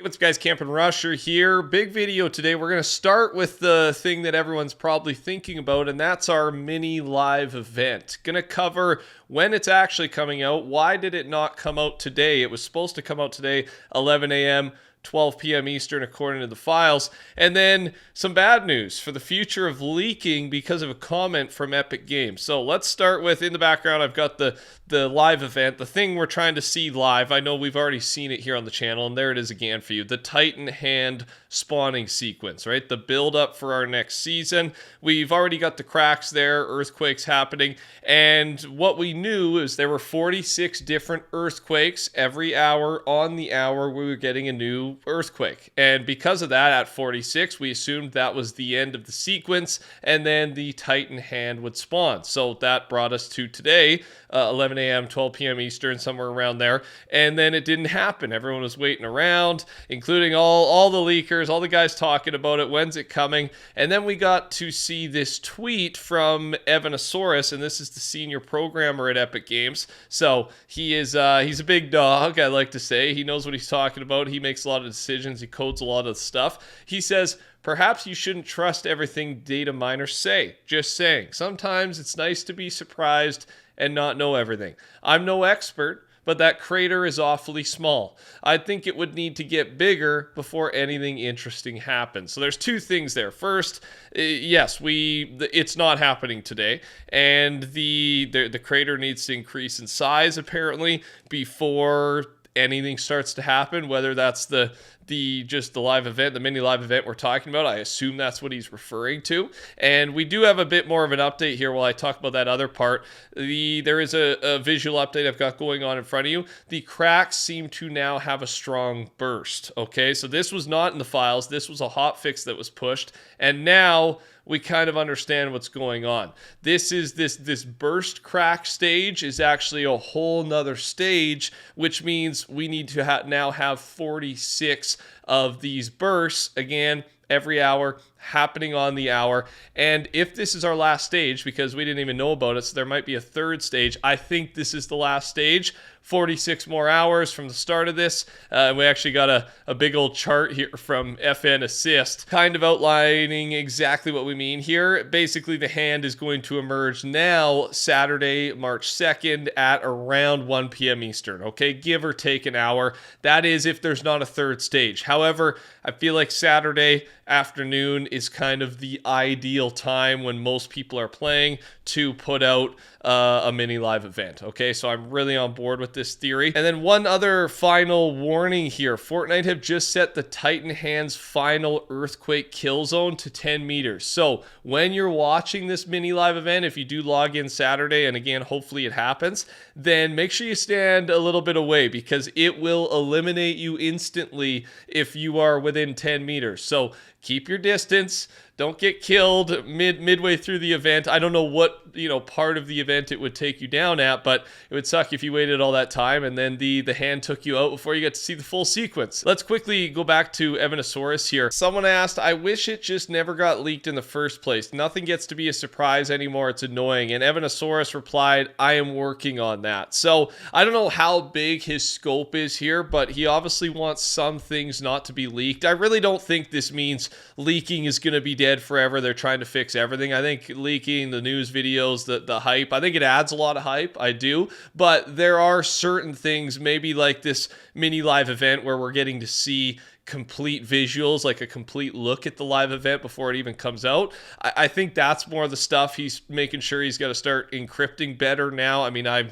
What's up, guys? TheCampingRusher here. Big video today. We're going to start with the thing that everyone's probably thinking about, and that's our mini live event. Going to cover when it's actually coming out. Why did it not come out today? It was supposed to come out today, 11 a.m., 12 p.m. Eastern, according to the files. And then some bad news for the future of leaking because of a comment from Epic Games. So let's start with, in the background, I've got the live event, the thing we're trying to see live. I know we've already seen it here on the channel, and there it is again for you. The Titan hand spawning sequence, right? The build up for our next season. We've already got the cracks there, earthquakes happening, and what we knew is there were 46 different earthquakes every hour. On the hour, we were getting a new earthquake, and because of that, at 46, we assumed that was the end of the sequence, and then the Titan hand would spawn. So that brought us to today, 11 a.m., 12 p.m. Eastern, somewhere around there, and then it didn't happen. Everyone was waiting around, including all the leakers, all the guys talking about it. When's it coming? And then we got to see this tweet from Evanosaurus, and this is the senior programmer at Epic Games. So he's a big dog, I like to say. He knows what he's talking about. He makes a lot of decisions. He codes a lot of stuff. He says, perhaps you shouldn't trust everything data miners say. Just saying. Sometimes it's nice to be surprised and not know everything. I'm no expert, but that crater is awfully small. I think it would need to get bigger before anything interesting happens. So there's two things there. First, yes, it's not happening today, and the crater needs to increase in size apparently before anything starts to happen, whether that's just the live event, the mini live event we're talking about. I assume that's what he's referring to. And we do have a bit more of an update here while I talk about that other part. There is a visual update I've got going on in front of you. The cracks seem to now have a strong burst. Okay, so this was not in the files. This was a hot fix that was pushed. And now we kind of understand what's going on. This burst crack stage is actually a whole nother stage, which means we need to now have 46 of these bursts, again, every hour, happening on the hour. And if this is our last stage, because we didn't even know about it, so there might be a third stage, I think this is the last stage. 46 more hours from the start of this. We actually got a big old chart here from FN Assist, kind of outlining exactly what we mean here. Basically, the hand is going to emerge now, Saturday, March 2nd at around 1 p.m. Eastern, okay? Give or take an hour. That is if there's not a third stage. However, I feel like Saturday afternoon is kind of the ideal time when most people are playing to put out a mini live event. Okay, so I'm really on board with this theory. And then one other final warning here. Fortnite have just set the Titan Hand's final earthquake kill zone to 10 meters. So when you're watching this mini live event, if you do log in Saturday, and again, hopefully it happens, then make sure you stand a little bit away because it will eliminate you instantly if you are within 10 meters. So keep your distance. Don't get killed midway through the event. I don't know what part of the event it would take you down at, but it would suck if you waited all that time and then the hand took you out before you got to see the full sequence. Let's quickly go back to Evanosaurus here. Someone asked, I wish it just never got leaked in the first place. Nothing gets to be a surprise anymore. It's annoying. And Evanosaurus replied, I am working on that. So I don't know how big his scope is here, but he obviously wants some things not to be leaked. I really don't think this means leaking is going to be dead forever. They're trying to fix everything. I think leaking, the news videos, the hype, I think it adds a lot of hype. I do. But there are certain things, maybe like this mini live event where we're getting to see complete visuals, like a complete look at the live event before it even comes out. I think that's more of the stuff he's making sure he's got to start encrypting better now. I mean, I'm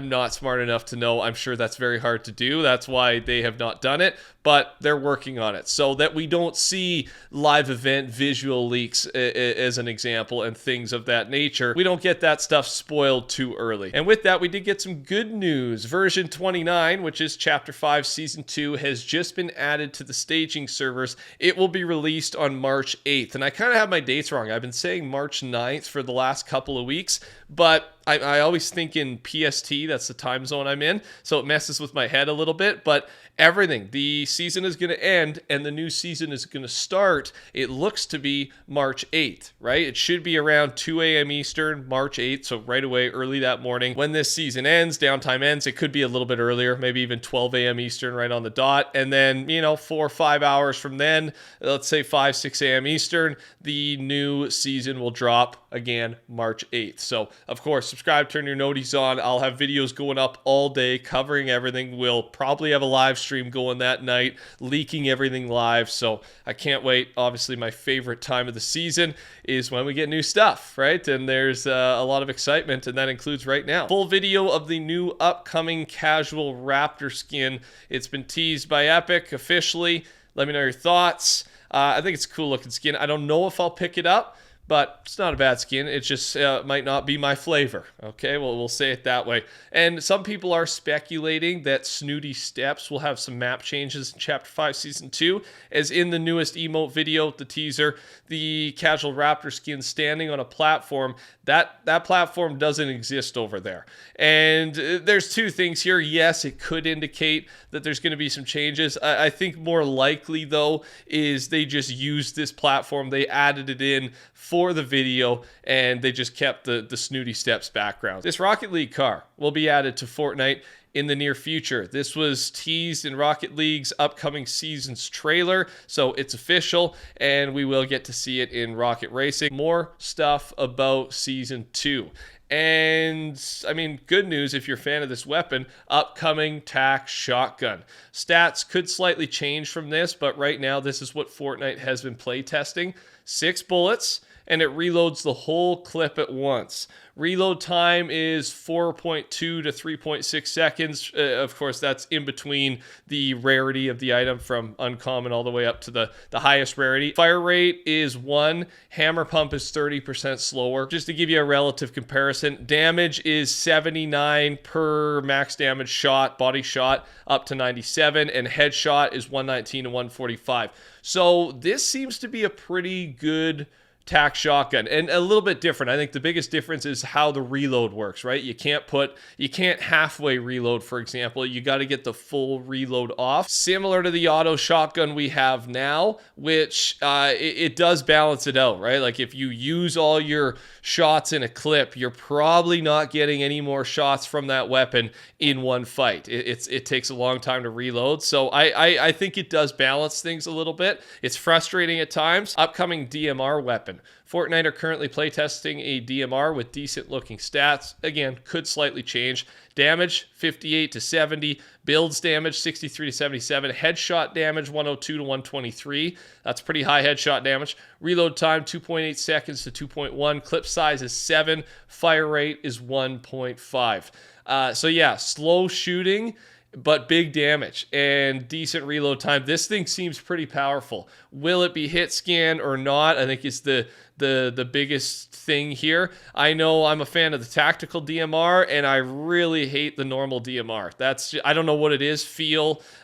not smart enough to know. I'm sure that's very hard to do. That's why they have not done it, but they're working on it so that we don't see live event visual leaks as an example and things of that nature. We don't get that stuff spoiled too early. And with that, we did get some good news. Version 29, which is Chapter 5, Season 2, has just been added to the staging servers. It will be released on March 8th. And I kind of have my dates wrong. I've been saying March 9th for the last couple of weeks, but I always think in PST, that's the time zone I'm in, so it messes with my head a little bit, but everything, the season is going to end and the new season is going to start. It looks to be March 8th, right? It should be around 2 a.m. Eastern, March 8th, so right away, early that morning. When this season ends, downtime ends, it could be a little bit earlier, maybe even 12 a.m. Eastern, right on the dot. And then, 4 or 5 hours from then, let's say 5, 6 a.m. Eastern, the new season will drop again March 8th. So, of course, subscribe, turn your noties on. I'll have videos going up all day covering everything. We'll probably have a live stream going that night, leaking everything live. So I can't wait. Obviously, my favorite time of the season is when we get new stuff, right? And there's a lot of excitement, and that includes right now. Full video of the new upcoming casual Raptor skin. It's been teased by Epic officially. Let me know your thoughts. I think it's a cool looking skin. I don't know if I'll pick it up, but it's not a bad skin. It just might not be my flavor. Okay, well, we'll say it that way. And some people are speculating that Snooty Steps will have some map changes in Chapter 5, Season 2, as in the newest emote video, the teaser, the casual Raptor skin standing on a platform. That platform doesn't exist over there. And there's two things here. Yes, it could indicate that there's going to be some changes. I think more likely, though, is they just used this platform. They added it in for the video, and they just kept the Snooty Steps background. This Rocket League car will be added to Fortnite in the near future. This was teased in Rocket League's upcoming season's trailer, so it's official, and we will get to see it in Rocket Racing. More stuff about Season 2. And, I mean, good news if you're a fan of this weapon, upcoming TAC shotgun. Stats could slightly change from this, but right now this is what Fortnite has been playtesting. 6 bullets, and it reloads the whole clip at once. Reload time is 4.2 to 3.6 seconds. Of course, that's in between the rarity of the item from uncommon all the way up to the highest rarity. Fire rate is 1. Hammer pump is 30% slower. Just to give you a relative comparison, damage is 79 per max damage shot, body shot, up to 97, and headshot is 119 to 145. So this seems to be a pretty good TAC shotgun, and a little bit different. I think the biggest difference is how the reload works, right? You can't halfway reload, for example. You got to get the full reload off. Similar to the auto shotgun we have now, which it does balance it out, right? Like if you use all your shots in a clip, you're probably not getting any more shots from that weapon in one fight. It takes a long time to reload. So I think it does balance things a little bit. It's frustrating at times. Upcoming DMR weapon. Fortnite are currently playtesting a DMR with decent looking stats. Again, could slightly change. Damage 58 to 70. Builds damage 63 to 77. Headshot damage 102 to 123. That's pretty high headshot damage. Reload time 2.8 seconds to 2.1. Clip size is 7. Fire rate is 1.5. So yeah, slow shooting, but big damage and decent reload time. This thing seems pretty powerful. Will it be hit scan or not? I think is the biggest thing here. I know I'm a fan of the tactical DMR, and I really hate the normal DMR. I don't know what it is,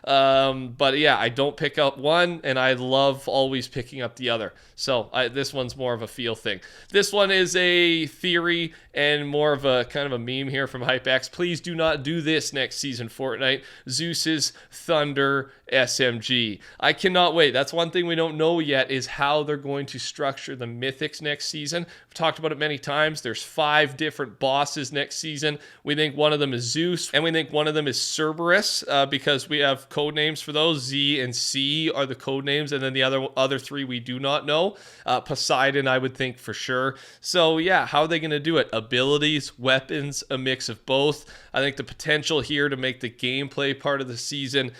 but yeah, I don't pick up one, and I love always picking up the other. So this one's more of a feel thing. This one is a theory and more of a kind of a meme here from HypeX. Please do not do this next season, Fortnite. Zeus's Thunder SMG. I cannot wait. That's one thing we don't know yet, is how they're going to structure the mythics next season. We've talked about it many times. There's 5 different bosses next season. We think one of them is Zeus, and we think one of them is Cerberus, because we have code names for those. Z and C are the code names, and then the other 3 we do not know. Poseidon, I would think for sure. So yeah, how are they going to do it? Abilities, weapons, a mix of both. I think the potential here to make the gameplay part of the season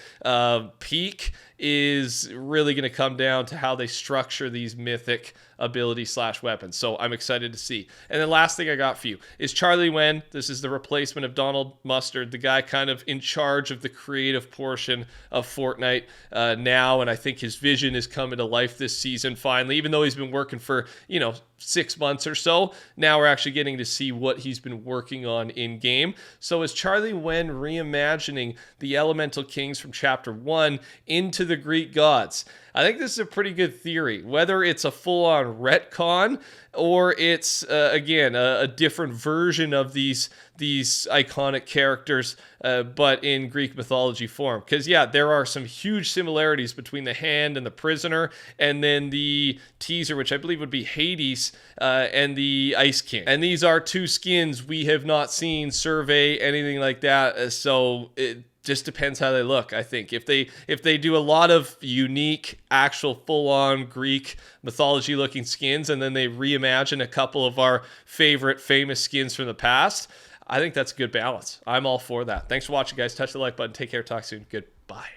peak is really going to come down to how they structure these mythic ability / weapons. So I'm excited to see. And the last thing I got for you is Charlie Wen. This is the replacement of Donald Mustard, the guy kind of in charge of the creative portion of Fortnite now. And I think his vision is coming to life this season finally, even though he's been working for, 6 months or so. Now we're actually getting to see what he's been working on in game. So is Charlie Wen reimagining the Elemental Kings from Chapter 1 into the the Greek gods. I think this is a pretty good theory. Whether it's a full-on retcon or it's, again, a different version of these iconic characters, but in Greek mythology form. Because, yeah, there are some huge similarities between the Hand and the Prisoner, and then the teaser, which I believe would be Hades, and the Ice King. And these are two skins we have not seen survey, anything like that, so it just depends how they look. I think if they do a lot of unique, actual full-on Greek mythology looking skins, and then they reimagine a couple of our favorite famous skins from the past, I think that's a good balance. I'm all for that. Thanks for watching, guys. Touch the like button. Take care. Talk soon. Goodbye.